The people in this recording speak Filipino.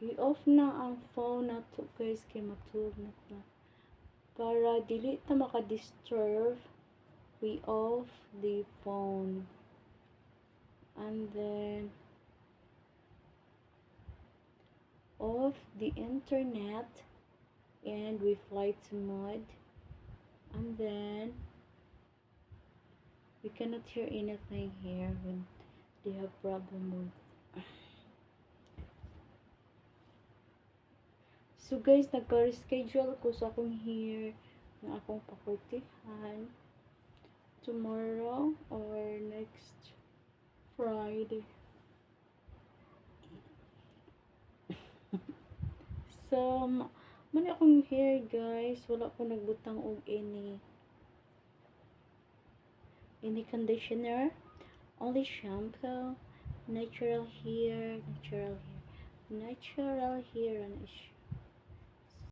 i-off na ang phone na to guys kay matulog na ta. Para dili ta maka-disturb, we off the phone. And then off the internet and we flight mode. And then we cannot hear anything here when they have problem with. So guys, nagpa-reschedule ko sa akong hair ng akong pakurtihan tomorrow or next Friday. So, mali akong hair guys, wala ko nagbutang og any conditioner, only shampoo, natural hair and